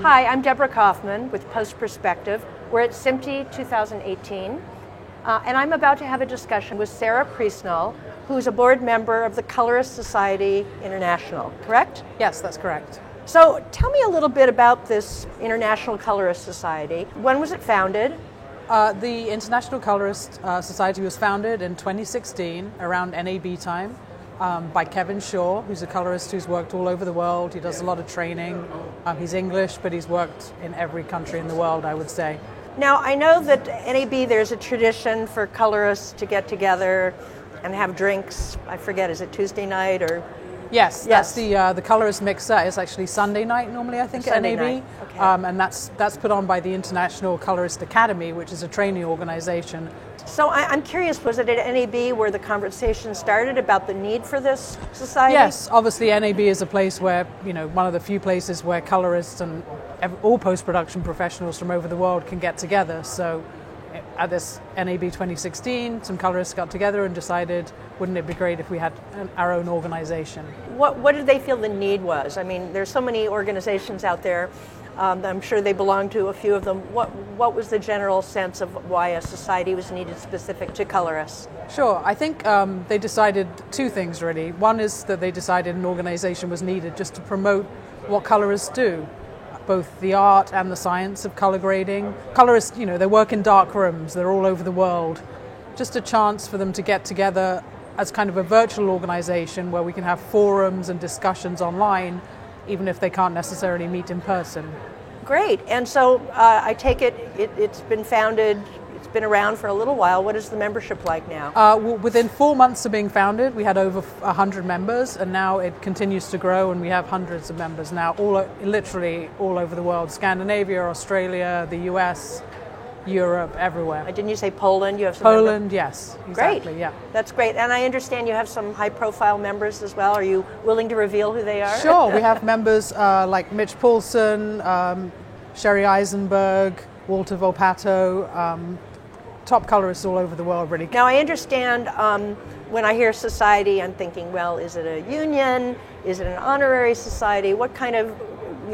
Hi, I'm Deborah Kaufman with Post Perspective. We're at SMPTE 2018, and I'm about to have a discussion with Sarah Priestnall, who's a board member of the Colorist Society International, correct? Yes, that's correct. So tell me a little bit about this International Colorist Society. When was it founded? The International Colorist Society was founded in 2016, around NAB time, by Kevin Shaw, who's a colorist who's worked all over the world. He does a lot of training. He's English, but he's worked in every country in the world, I would say. Now, I know that NAB, there's a tradition for colorists to get together and have drinks. I forget, is it Tuesday night or? Yes, that's the colorist mixer. It's actually Sunday night normally, I think, Sunday at NAB. night. Okay. And that's put on by the International Colorist Academy, which is a training organization. So I'm curious, was it at NAB where the conversation started about the need for this society? Yes, obviously NAB is a place where, one of the few places where colorists and all post-production professionals from over the world can get together. So at this NAB 2016, some colorists got together and decided, wouldn't it be great if we had our own organization? What did they feel the need was? I mean, there's so many organizations out there. I'm sure they belong to a few of them. What was the general sense of why a society was needed specific to colorists? Sure. I think they decided two things, really. One is that they decided an organization was needed just to promote what colorists do, both the art and the science of color grading. Colorists, they work in dark rooms. They're all over the world. Just a chance for them to get together as kind of a virtual organization where we can have forums and discussions online, even if they can't necessarily meet in person. Great. And so I take it's been founded, it's been around for a little while. What is the membership like now? Within 4 months of being founded, we had over 100 members, and now it continues to grow, and we have hundreds of members now, literally all over the world. Scandinavia, Australia, the US, Europe, everywhere. Didn't you say Poland? You have some Poland, members? yes. Exactly, great. Yeah. That's great. And I understand you have some high-profile members as well. Are you willing to reveal who they are? Sure. We have members like Mitch Paulson, Sherry Eisenberg, Walter Volpato, top colorists all over the world, really. Now, I understand when I hear society, I'm thinking, well, is it a union? Is it an honorary society? What kind of,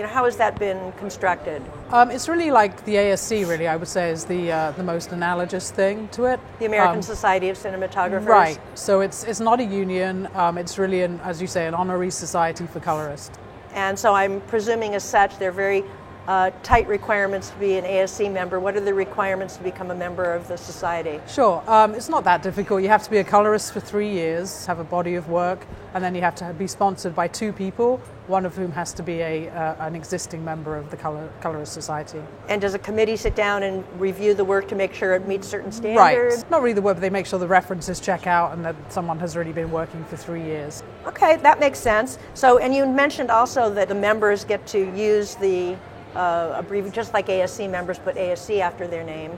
how has that been constructed? It's really like the ASC, really, I would say, is the most analogous thing to it. The American Society of Cinematographers? Right. So it's not a union. It's really, as you say, an honorary society for colorists. And so I'm presuming as such, they're very tight requirements to be an ASC member. What are the requirements to become a member of the society? Sure. It's not that difficult. You have to be a colorist for 3 years, have a body of work, and then you have to be sponsored by 2 people, one of whom has to be an existing member of the Colorist Society. And does a committee sit down and review the work to make sure it meets certain standards? Right. Not really the work, but they make sure the references check out and that someone has already been working for 3 years. Okay, that makes sense. So, and you mentioned also that the members get to use the just like ASC members put ASC after their name.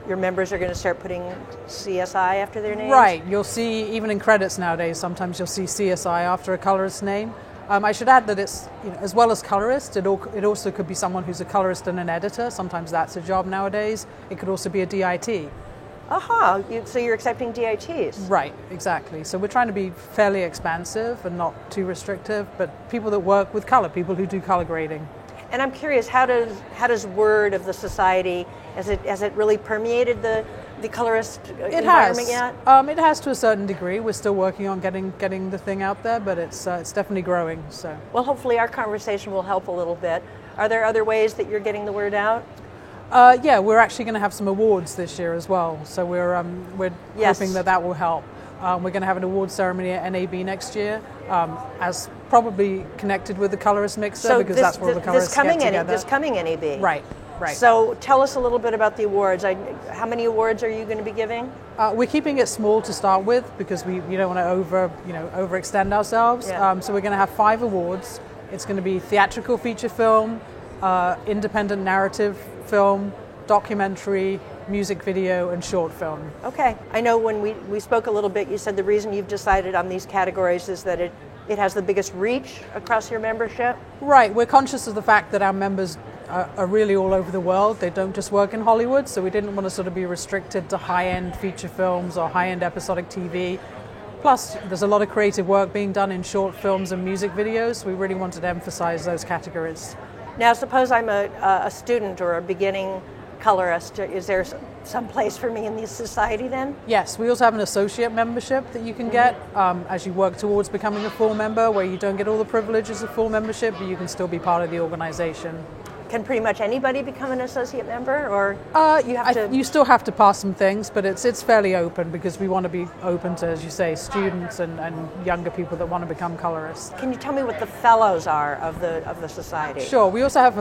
Your members are going to start putting CSI after their name? Right. You'll see, even in credits nowadays, sometimes you'll see CSI after a colorist's name. I should add that it's, as well as colorist, it also could be someone who's a colorist and an editor. Sometimes that's a job nowadays. It could also be a DIT. Aha, so you're accepting DITs? Right, exactly. So we're trying to be fairly expansive and not too restrictive, but people that work with color, people who do color grading. And I'm curious, how does word of the society, has it really permeated the colorist environment yet? It has to a certain degree. We're still working on getting the thing out there, but it's definitely growing. So. Well, hopefully our conversation will help a little bit. Are there other ways that you're getting the word out? Yeah, we're actually going to have some awards this year as well. So we're hoping that will help. We're going to have an award ceremony at NAB next year, as probably connected with the colorist mixer, because that's where the colorists get together. This coming NAB. Right. So tell us a little bit about the awards. How many awards are you going to be giving? We're keeping it small to start with because we don't want to overextend ourselves. Yeah. So we're going to have 5 awards. It's going to be theatrical feature film, independent narrative film, documentary, music video, and short film. Okay. I know when we spoke a little bit, you said the reason you've decided on these categories is that it has the biggest reach across your membership? Right. We're conscious of the fact that our members are really all over the world. They don't just work in Hollywood, so we didn't want to sort of be restricted to high-end feature films or high-end episodic TV. Plus, there's a lot of creative work being done in short films and music videos. We really wanted to emphasize those categories. Now, suppose I'm a student or a beginning colorist. Is there some place for me in the society then? Yes, we also have an associate membership that you can get as you work towards becoming a full member, where you don't get all the privileges of full membership, but you can still be part of the organization. Can pretty much anybody become an associate member, or you have to? You still have to pass some things, but it's fairly open because we want to be open to, as you say, students and younger people that want to become colorists. Can you tell me what the fellows are of the society? Sure. We also have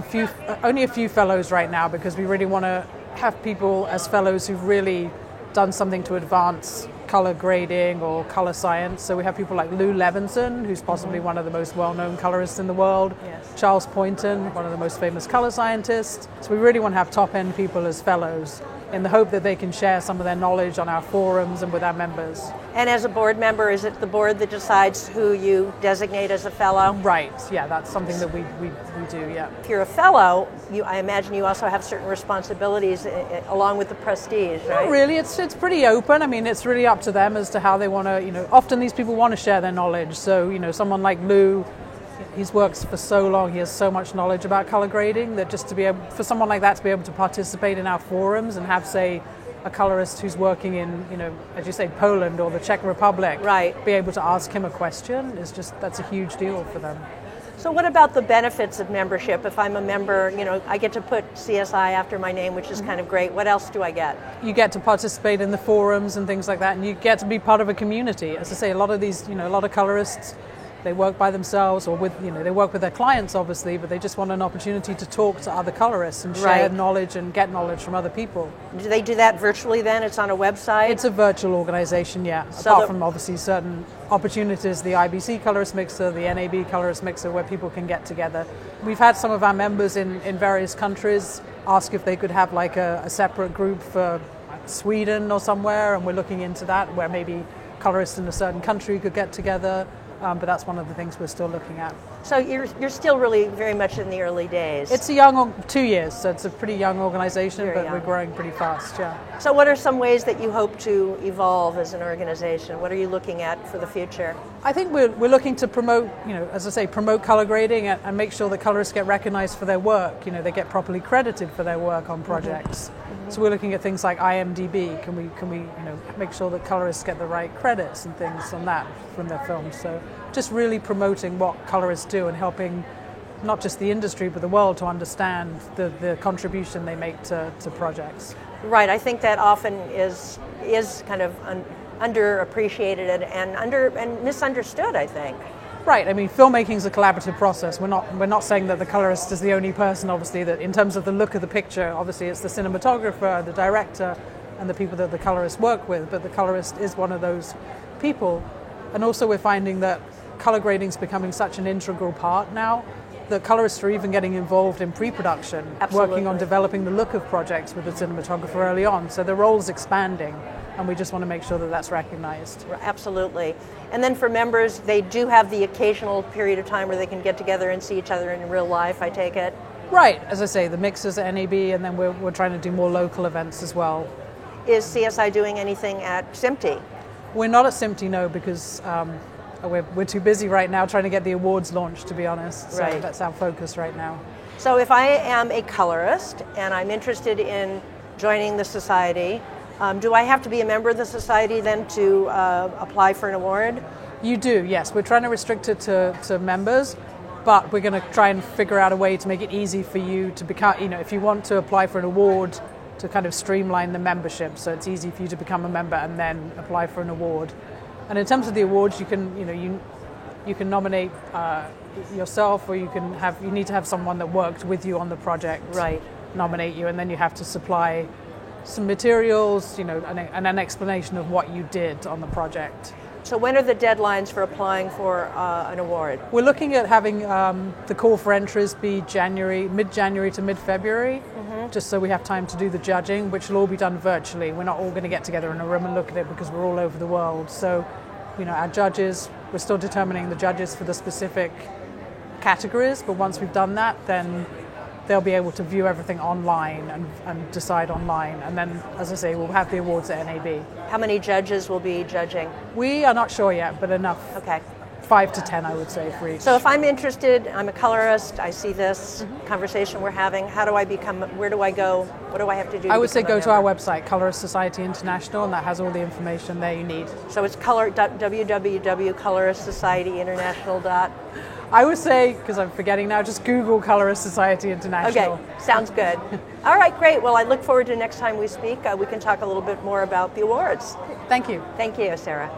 only a few fellows right now because we really want to have people as fellows who've really done something to advance color grading or color science. So we have people like Lou Levinson, who's possibly one of the most well-known colorists in the world. Yes. Charles Poynton, one of the most famous color scientists. So we really want to have top-end people as fellows in the hope that they can share some of their knowledge on our forums and with our members. And as a board member, is it the board that decides who you designate as a fellow? Right, yeah, that's something that we do, yeah. If you're a fellow, I imagine you also have certain responsibilities along with the prestige, right? Not really, it's pretty open. I mean, it's really up to them as to how they want to, often these people want to share their knowledge. So, someone like Lou, he's worked for so long, he has so much knowledge about color grading that just to be able, for someone like that to be able to participate in our forums and have, say, a colorist who's working in, as you say, Poland or the Czech Republic, right, be able to ask him a question that's a huge deal for them. So what about the benefits of membership? If I'm a member, I get to put CSI after my name, which is kind of great. What else do I get? You get to participate in the forums and things like that, and you get to be part of a community. As I say, a lot of these, a lot of colorists, they work by themselves or with, they work with their clients obviously, but they just want an opportunity to talk to other colorists and share knowledge and get knowledge from other people. Do they do that virtually then? It's on a website? It's a virtual organization, yeah. So apart from obviously certain opportunities, the IBC Colorist Mixer, the NAB Colorist Mixer, where people can get together. We've had some of our members in various countries ask if they could have like a separate group for Sweden or somewhere, and we're looking into that, where maybe colorists in a certain country could get together. But that's one of the things we're still looking at. So you're still really very much in the early days. It's a young 2 years, so it's a pretty young organization, Very but young. We're growing pretty fast, yeah. So what are some ways that you hope to evolve as an organization? What are you looking at for the future? I think we're looking to promote, as I say, promote color grading and make sure that colorists get recognized for their work. They get properly credited for their work on projects. Mm-hmm. So we're looking at things like IMDb. Can we make sure that colorists get the right credits and things on that from their films? So just really promoting what colorists do and helping not just the industry but the world to understand the contribution they make to projects. Right, I think that often is kind of underappreciated and misunderstood, I think. Right, I mean, filmmaking is a collaborative process. We're not saying that the colorist is the only person, obviously, that in terms of the look of the picture, obviously it's the cinematographer, the director, and the people that the colorists work with, but the colorist is one of those people. And also we're finding that color grading is becoming such an integral part now that colorists are even getting involved in pre-production, working on developing the look of projects with the cinematographer early on. So the role's expanding, and we just want to make sure that that's recognized. Absolutely. And then for members, they do have the occasional period of time where they can get together and see each other in real life, I take it? Right. As I say, the mixers at NAB, and then we're trying to do more local events as well. Is CSI doing anything at SMPTE? We're not at SMPTE, no, because we're too busy right now trying to get the awards launched, to be honest. So right. That's our focus right now. So if I am a colorist and I'm interested in joining the society, do I have to be a member of the society then to apply for an award? You do, yes. We're trying to restrict it to members, but we're going to try and figure out a way to make it easy for you to become, if you want to apply for an award, to kind of streamline the membership so it's easy for you to become a member and then apply for an award. And in terms of the awards, you can you can nominate yourself, or you need to have someone that worked with you on the project nominate you, and then you have to supply some materials, and an explanation of what you did on the project. So when are the deadlines for applying for an award? We're looking at having the call for entries be mid-January to mid-February, just so we have time to do the judging, which will all be done virtually. We're not all going to get together in a room and look at it because we're all over the world. So, our judges, we're still determining the judges for the specific categories, but once we've done that, then they'll be able to view everything online and decide online. And then, as I say, we'll have the awards at NAB. How many judges will be judging? We are not sure yet, but enough. Okay. 5 to 10, I would say, for each. So if I'm interested, I'm a colorist, I see this conversation we're having, how do I become, where do I go, what do I have to do? I would say go to our website, Colorist Society International, and that has all the information there you need. So it's www.coloristsocietyinternational. I would say, because I'm forgetting now, just Google Colorist Society International. Okay, sounds good. All right, great. Well, I look forward to next time we speak. We can talk a little bit more about the awards. Thank you. Thank you, Sarah.